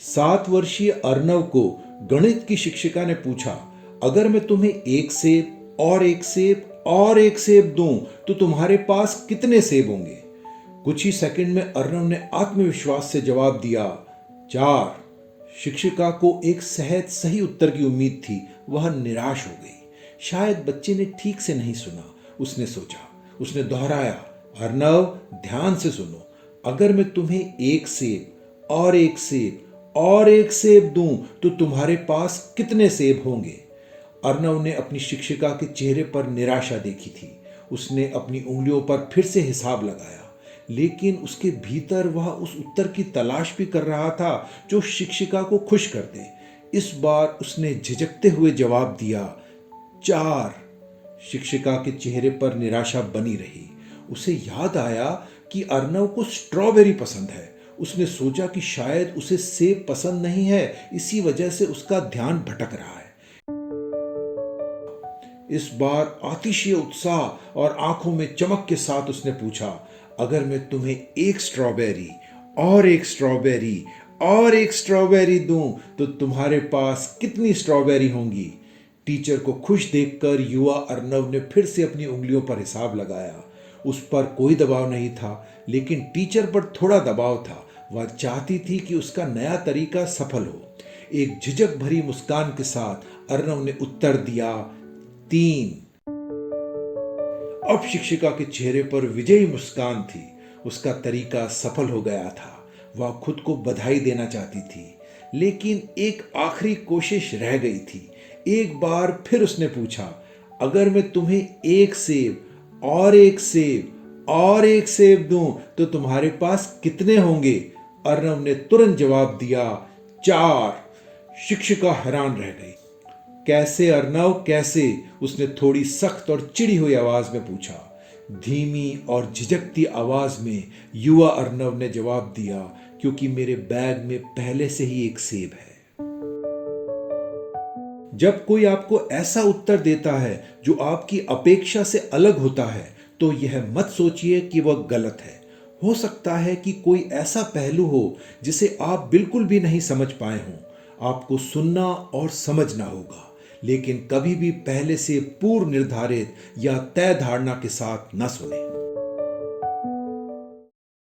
7 वर्षीय अर्नव को गणित की शिक्षिका ने पूछा, अगर मैं तुम्हें एक सेब और एक सेब और एक सेब दूं तो तुम्हारे पास कितने सेब होंगे? कुछ ही सेकंड में अर्नव ने आत्मविश्वास से जवाब दिया, 4। शिक्षिका को एक सहज सही उत्तर की उम्मीद थी। वह निराश हो गई। शायद बच्चे ने ठीक से नहीं सुना, उसने सोचा। उसने दोहराया, अर्नव, ध्यान से सुनो। अगर मैं तुम्हें एक सेब और एक सेब और एक सेब दूं तो तुम्हारे पास कितने सेब होंगे? अर्नव ने अपनी शिक्षिका के चेहरे पर निराशा देखी थी। उसने अपनी उंगलियों पर फिर से हिसाब लगाया, लेकिन उसके भीतर वह उस उत्तर की तलाश भी कर रहा था जो शिक्षिका को खुश कर दे। इस बार उसने झिझकते हुए जवाब दिया, 4। शिक्षिका के चेहरे पर निराशा बनी रही। उसे याद आया कि अर्नव को स्ट्रॉबेरी पसंद है। उसने सोचा कि शायद उसे सेब पसंद नहीं है, इसी वजह से उसका ध्यान भटक रहा है। इस बार अतिशय उत्साह और आंखों में चमक के साथ उसने पूछा, अगर मैं तुम्हें एक स्ट्रॉबेरी और एक स्ट्रॉबेरी और एक स्ट्रॉबेरी दूं तो तुम्हारे पास कितनी स्ट्रॉबेरी होंगी? टीचर को खुश देखकर युवा अर्नव ने फिर से अपनी उंगलियों पर हिसाब लगाया। उस पर कोई दबाव नहीं था, लेकिन टीचर पर थोड़ा दबाव था। वह चाहती थी कि उसका नया तरीका सफल हो। एक झिझक भरी मुस्कान के साथ अर्नव ने उत्तर दिया, 3। अब शिक्षिका के चेहरे पर विजयी मुस्कान थी। उसका तरीका सफल हो गया था। वह खुद को बधाई देना चाहती थी, लेकिन एक आखिरी कोशिश रह गई थी। एक बार फिर उसने पूछा, अगर मैं तुम्हें एक सेब और एक सेब और एक सेब दूं तो तुम्हारे पास कितने होंगे? अर्नव ने तुरंत जवाब दिया, 4। शिक्षिका हैरान रह गई। कैसे अर्नव, कैसे? उसने थोड़ी सख्त और चिढ़ी हुई आवाज में पूछा। धीमी और झिझकती आवाज में युवा अर्नव ने जवाब दिया, क्योंकि मेरे बैग में पहले से ही एक सेब है। जब कोई आपको ऐसा उत्तर देता है जो आपकी अपेक्षा से अलग होता है, तो यह मत सोचिए कि वह गलत है। हो सकता है कि कोई ऐसा पहलू हो जिसे आप बिल्कुल भी नहीं समझ पाए हों। आपको सुनना और समझना होगा, लेकिन कभी भी पहले से पूर्व निर्धारित या तय धारणा के साथ न सुने।